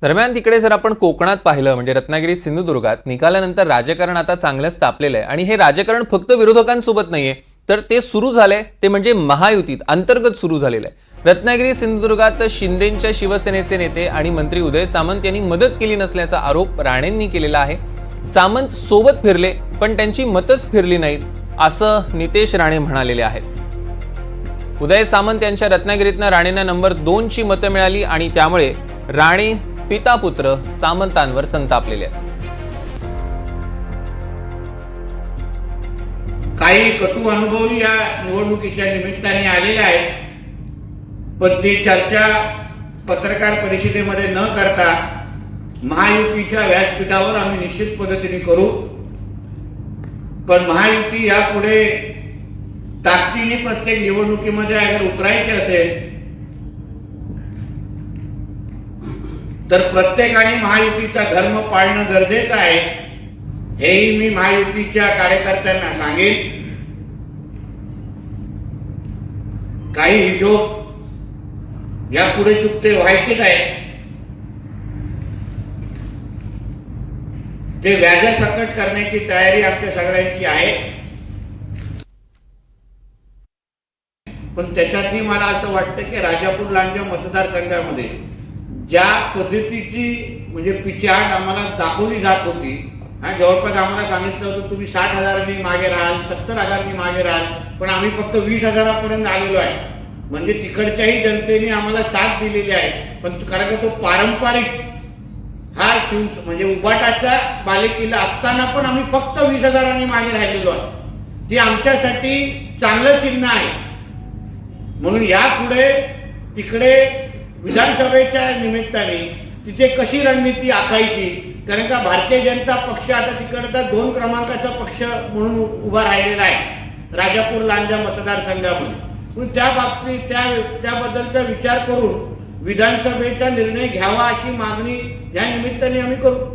दरम्यान तिकडे जर आपण कोकणात पाहिलं म्हणजे रत्नागिरी सिंधुदुर्गात निकालानंतर राजकारण आता चांगलंच तापलेलं आहे आणि हे राजकारण फक्त विरोधकांसोबत नाहीये तर ते सुरू झालंय ते म्हणजे महायुतीत अंतर्गत सुरू झालेलं आहे। रत्नागिरी सिंधुदुर्गात शिंदेंच्या शिवसेनेचे नेते आणि मंत्री उदय सामंत यांनी मदत केली नसल्याचा आरोप राणेंनी केलेला आहे। सामंत सोबत फिरले पण त्यांची मतच फिरली नाहीत असं नितेश राणे म्हणालेले आहेत। उदय सामंत यांच्या रत्नागिरीतनं राणेंना नंबर 2 ची मतं मिळाली आणि त्यामुळे राणे पिता पुत्र सामंतांवर संतापलेले आहेत। काही कटू अनुभव या निवडणुकीच्या निमित्ताने आलेले आहेत, पण ती चर्चा पत्रकार परिषदेमध्ये न करता महायुतीच्या व्यासपीठावर आम्ही निश्चित पद्धतीने करू। पण महायुती यापुढे ताकदीने प्रत्येक निवडणुकीमध्ये अगर उतरायचे असेल तर प्रत्येकाने महायुतीचा धर्म पाळणं गरजेचं आहे, हेही मी महायुतीच्या कार्यकर्त्यांना सांगेन। काही हिशोब यापुढे चुकते व्हायचेच आहे, ते व्याजासकट करण्याची तयारी आमच्या सगळ्यांची आहे। पण त्याच्यातही मला असं वाटतं की राजापूर लांजा मतदारसंघामध्ये ज्या पद्धतीची म्हणजे पिछाड आम्हाला दाखवली जात होती, जवळपास आम्हाला सांगितलं होतं तुम्ही 60,000नी मागे राहाल, 70,000नी मागे राहाल, पण आम्ही फक्त 20,000पर्यंत आलेलो आहे। म्हणजे तिकडच्याही जनतेने आम्हाला साथ दिलेली आहे। पण कारण का तो पारंपरिक हा म्हणजे उबाटाचा बालेकिल्ला असताना पण आम्ही फक्त 20,000नी मागे राहिलेलो आहे। ती आमच्यासाठी चांगलं चिन्ह आहे। म्हणून यापुढे तिकडे विधानसभेच्या निमित्ताने तिथे कशी रणनीती आखायची, कारण का भारतीय जनता पक्ष आता तिकडचा 2 क्रमांकाचा पक्ष म्हणून उभा राहिलेला आहे राजापूर लांजा मतदारसंघामध्ये। पण त्या बाबतीत त्याबद्दलचा विचार करून विधानसभेचा निर्णय घ्यावा अशी मागणी या निमित्ताने आम्ही करू।